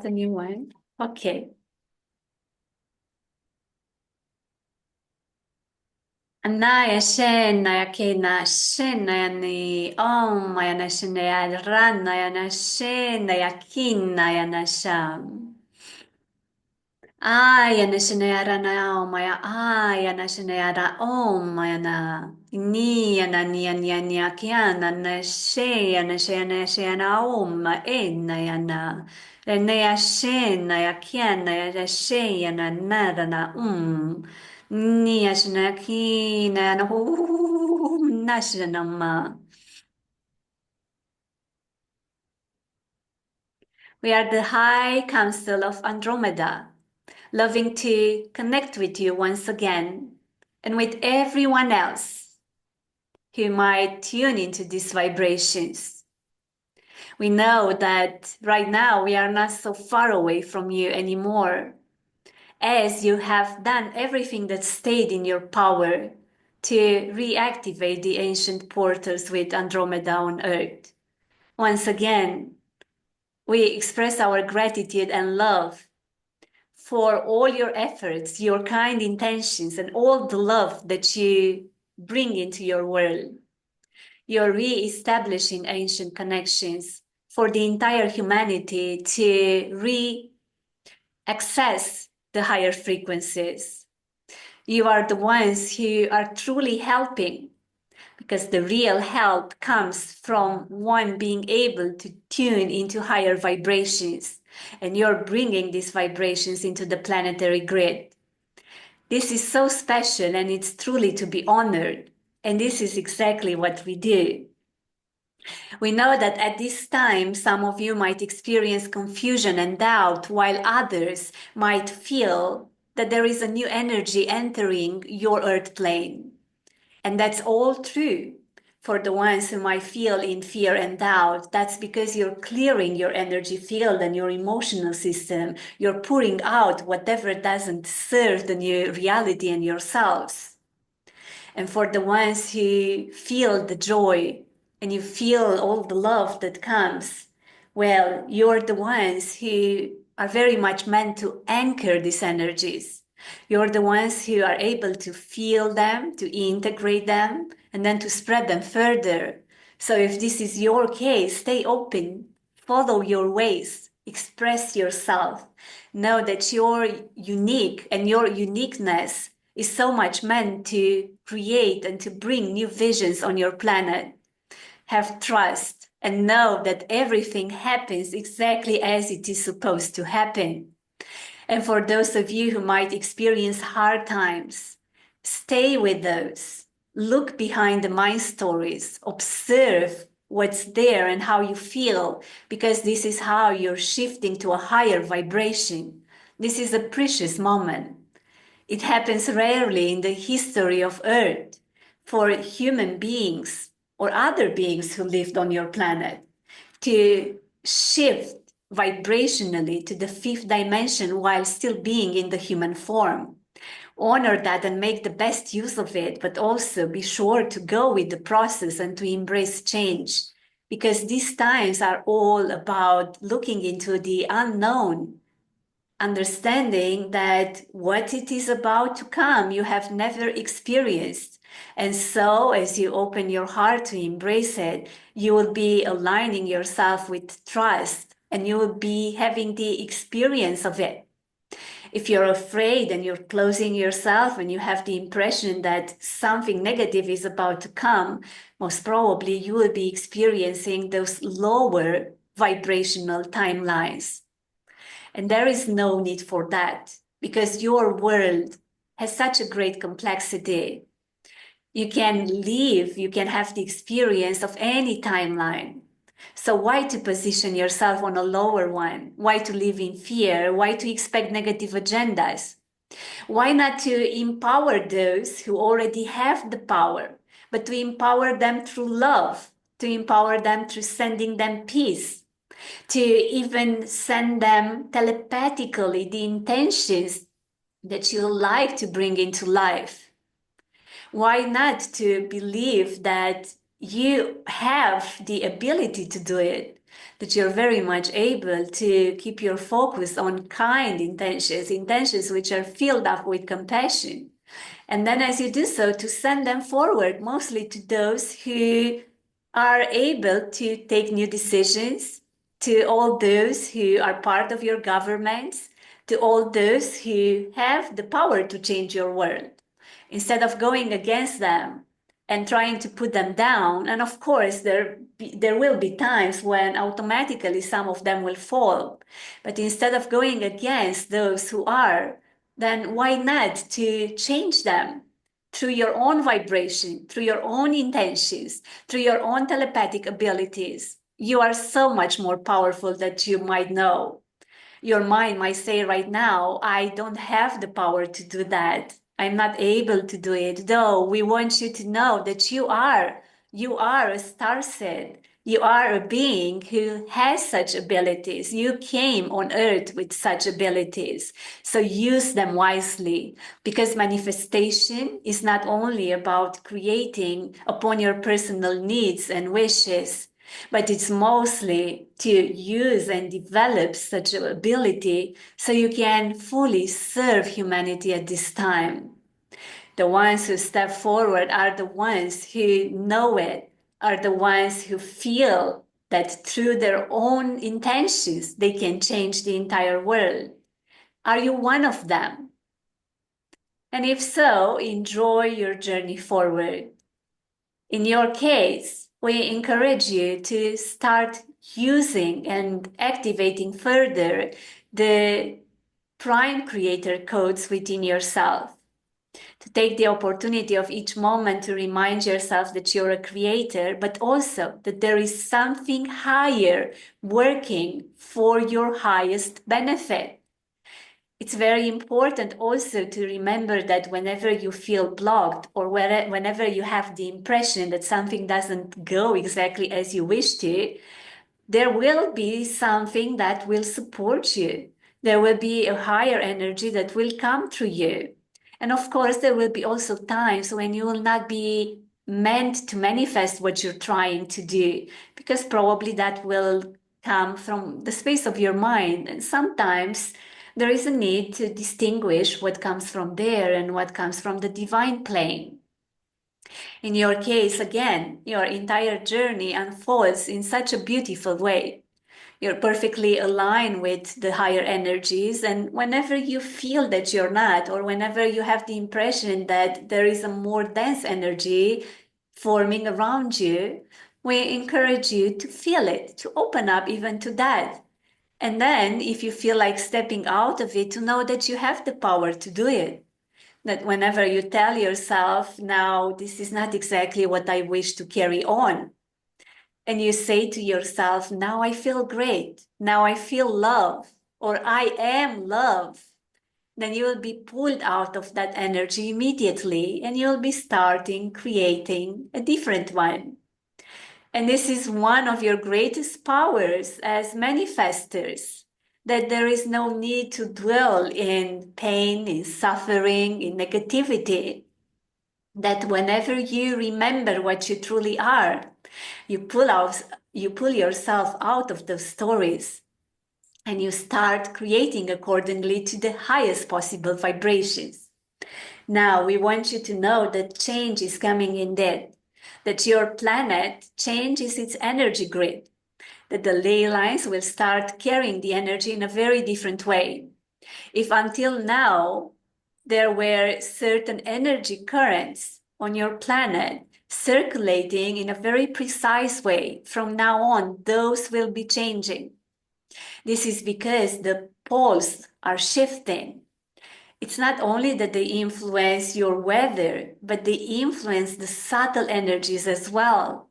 The new one. Okay. Anaya shenaya kena shenaya ni omaya na shenaya ranaya na shenaya kinaya na sham. Aya na shenaya ranaya omaya aya na shenaya ra omaya na niya na niya niya niya kiana na sheya na oma enaya na. Renaya shenaya kiana ya sheya na nara na Nia shnaki na nashanama. We are the High Council of Andromeda, loving to connect with you once again and with everyone else who might tune into these vibrations. We know that right now we are not so far away from you anymore, as you have done everything that stayed in your power to reactivate the ancient portals with Andromeda on Earth. Once again, we express our gratitude and love for all your efforts, your kind intentions, and all the love that you bring into your world. You're re-establishing ancient connections for the entire humanity to re-access the higher frequencies. You are the ones who are truly helping, because the real help comes from one being able to tune into higher vibrations, and you're bringing these vibrations into the planetary grid. This is so special, and it's truly to be honored, and this is exactly what we do. We know that at this time, some of you might experience confusion and doubt, while others might feel that there is a new energy entering your earth plane. And that's all true. For the ones who might feel in fear and doubt, that's because you're clearing your energy field and your emotional system. You're pouring out whatever doesn't serve the new reality and yourselves. And for the ones who feel the joy and you feel all the love that comes, well, you're the ones who are very much meant to anchor these energies. You're the ones who are able to feel them, to integrate them, and then to spread them further. So if this is your case, stay open, follow your ways, express yourself. Know that you're unique, and your uniqueness is so much meant to create and to bring new visions on your planet. Have trust and know that everything happens exactly as it is supposed to happen. And for those of you who might experience hard times, stay with those. Look behind the mind stories. Observe what's there and how you feel, because this is how you're shifting to a higher vibration. This is a precious moment. It happens rarely in the history of Earth for human beings or other beings who lived on your planet to shift vibrationally to the fifth dimension while still being in the human form. Honor that and make the best use of it, but also be sure to go with the process and to embrace change, because these times are all about looking into the unknown, understanding that what it is about to come you have never experienced. And so as you open your heart to embrace it, you will be aligning yourself with trust, and you will be having the experience of it. If you're afraid and you're closing yourself and you have the impression that something negative is about to come, most probably you will be experiencing those lower vibrational timelines. And there is no need for that, because your world has such a great complexity. You can live, you can have the experience of any timeline. So why to position yourself on a lower one? Why to live in fear? Why to expect negative agendas? Why not to empower those who already have the power, but to empower them through love, to empower them through sending them peace, to even send them telepathically the intentions that you like to bring into life? Why not to believe that you have the ability to do it? that you're very much able to keep your focus on kind intentions which are filled up with compassion. And then as you do so, to send them forward, mostly to those who are able to take new decisions, to all those who are part of your governments, to all those who have the power to change your world, instead of going against them and trying to put them down. And of course, there will be times when automatically some of them will fall. But instead of going against those who are, then why not to change them through your own vibration, through your own intentions, through your own telepathic abilities? You are so much more powerful than you might know. Your mind might say right now, I don't have the power to do that. I'm not able to do it. Though we want you to know that you are a star seed. You are a being who has such abilities. You came on earth with such abilities. So use them wisely, because manifestation is not only about creating upon your personal needs and wishes, but it's mostly to use and develop such an ability so you can fully serve humanity at this time. The ones who step forward are the ones who know it, are the ones who feel that through their own intentions, they can change the entire world. Are you one of them? And if so, enjoy your journey forward. In your case, we encourage you to start using and activating further the prime creator codes within yourself. To take the opportunity of each moment to remind yourself that you're a creator, but also that there is something higher working for your highest benefit. It's very important also to remember that whenever you feel blocked, or whenever you have the impression that something doesn't go exactly as you wish to, there will be something that will support you. There will be a higher energy that will come through you. And of course, there will be also times when you will not be meant to manifest what you're trying to do, because probably that will come from the space of your mind. And sometimes there is a need to distinguish what comes from there and what comes from the divine plane. In your case, again, your entire journey unfolds in such a beautiful way. You're perfectly aligned with the higher energies. And whenever you feel that you're not, or whenever you have the impression that there is a more dense energy forming around you, we encourage you to feel it, to open up even to that. And then if you feel like stepping out of it, to know that you have the power to do it. That whenever you tell yourself, now this is not exactly what I wish to carry on, and you say to yourself, now I feel great, now I feel love, or I am love, then you will be pulled out of that energy immediately, and you'll be starting creating a different one. And this is one of your greatest powers as manifestors, that there is no need to dwell in pain, in suffering, in negativity. That whenever you remember what you truly are, you pull yourself out of those stories and you start creating accordingly to the highest possible vibrations. Now, we want you to know that change is coming indeed, that your planet changes its energy grid, that the ley lines will start carrying the energy in a very different way. If until now there were certain energy currents on your planet circulating in a very precise way, from now on, those will be changing. This is because the poles are shifting. It's not only that they influence your weather, but they influence the subtle energies as well.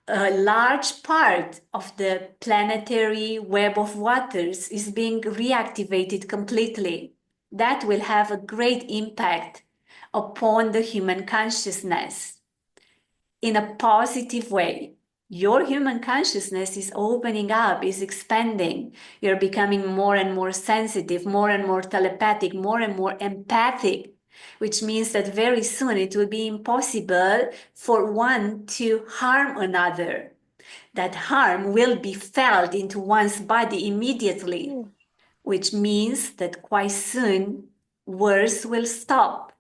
A large part of the planetary web of waters is being reactivated completely. That will have a great impact upon the human consciousness in a positive way. Your human consciousness is opening up, is expanding. You're becoming more and more sensitive, more and more telepathic, more and more empathic, which means that very soon it will be impossible for one to harm another. that harm will be felt into one's body immediately, which means that quite soon wars will stop,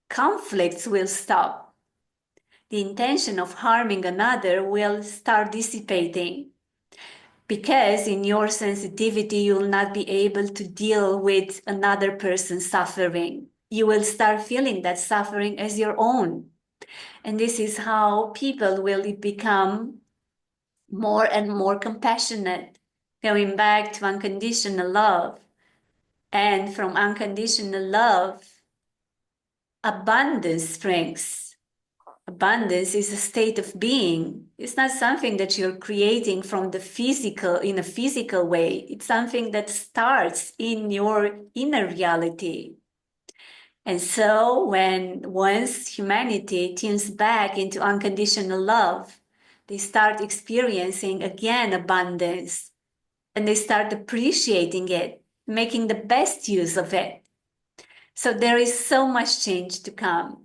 conflicts will stop, the intention of harming another will start dissipating. Because in your sensitivity, you will not be able to deal with another person's suffering. You will start feeling that suffering as your own. And this is how people will become more and more compassionate, going back to unconditional love. And from unconditional love, abundance springs. Abundance is a state of being. It's not something that you're creating from the physical, in a physical way. It's something that starts in your inner reality. And so once humanity tunes back into unconditional love, they start experiencing again abundance, and they start appreciating it, making the best use of it. So there is so much change to come.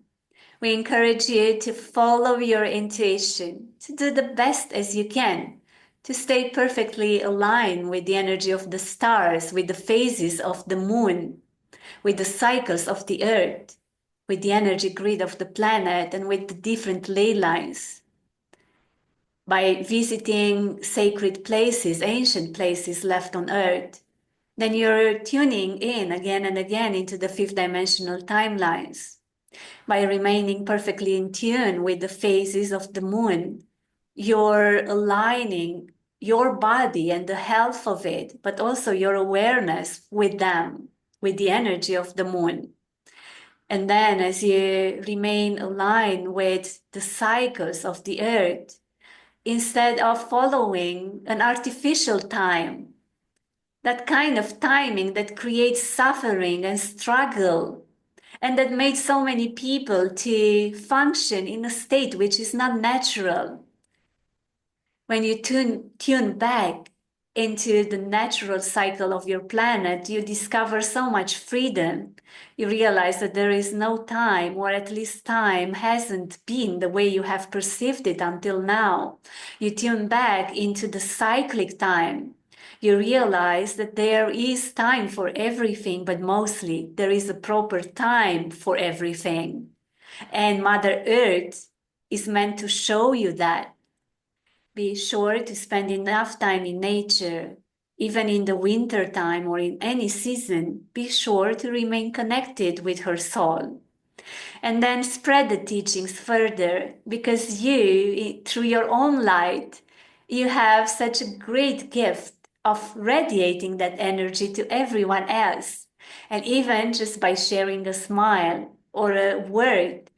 We encourage you to follow your intuition, to do the best as you can, to stay perfectly aligned with the energy of the stars, with the phases of the moon, with the cycles of the earth, with the energy grid of the planet, and with the different ley lines. By visiting sacred places, ancient places left on earth, then you're tuning in again and again into the fifth dimensional timelines. By remaining perfectly in tune with the phases of the moon, you're aligning your body and the health of it, but also your awareness with them, with the energy of the moon. And then as you remain aligned with the cycles of the earth, instead of following an artificial time, that kind of timing that creates suffering and struggle, and that made so many people to function in a state which is not natural. When you tune back into the natural cycle of your planet, you discover so much freedom. You realize that there is no time, or at least time hasn't been the way you have perceived it until now. You tune back into the cyclic time. You realize that there is time for everything, but mostly there is a proper time for everything. And Mother Earth is meant to show you that. Be sure to spend enough time in nature. Even in the winter time or in any season, be sure to remain connected with her soul. And then spread the teachings further, because you, through your own light, you have such a great gift of radiating that energy to everyone else. And even just by sharing a smile or a word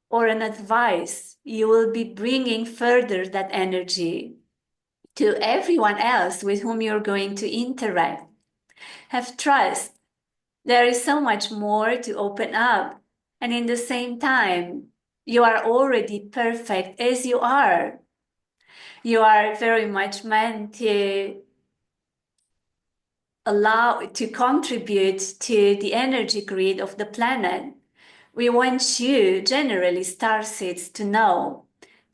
or an advice, you will be bringing further that energy to everyone else with whom you're going to interact. Have trust. There is so much more to open up. And in the same time, you are already perfect as you are. You are very much meant to contribute to the energy grid of the planet. We want you, generally starseeds, to know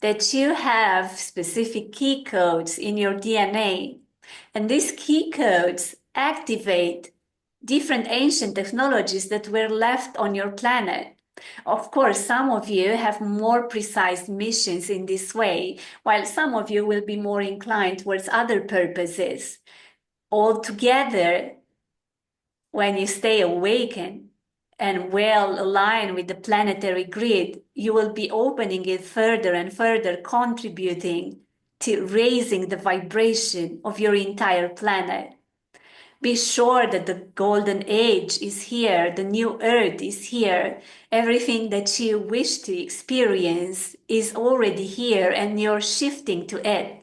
that you have specific key codes in your DNA, and these key codes activate different ancient technologies that were left on your planet. Of course, some of you have more precise missions in this way, while some of you will be more inclined towards other purposes. Altogether, when you stay awakened and well aligned with the planetary grid, you will be opening it further and further, contributing to raising the vibration of your entire planet. Be sure that the golden age is here, the new earth is here. Everything that you wish to experience is already here, and you're shifting to it.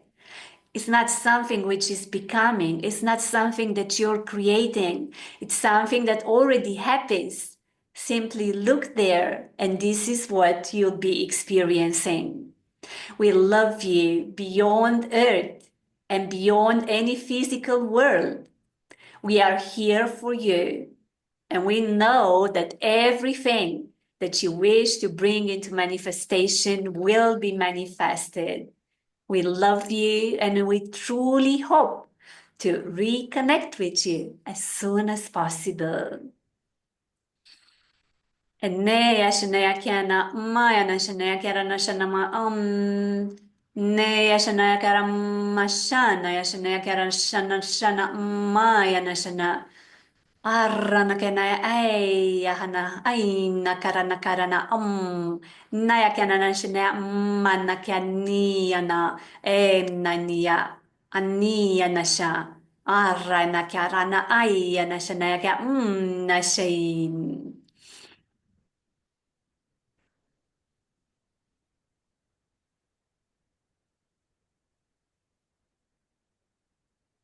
It's not something which is becoming. It's not something that you're creating. It's something that already happens. Simply look there, and this is what you'll be experiencing. We love you beyond Earth and beyond any physical world. We are here for you, and we know that everything that you wish to bring into manifestation will be manifested. We love you and we truly hope to reconnect with you as soon as possible. Enea shanaya kiana maya na shanaya kiara na shanama Neya shanaya kiara mashana ya shanaya kiara shana shana maya na shana Arrana kena ay hana ay nakarana karana naya kana na shina mana kani ana na niya ania na siya arrana karana ay na siya na kya na siya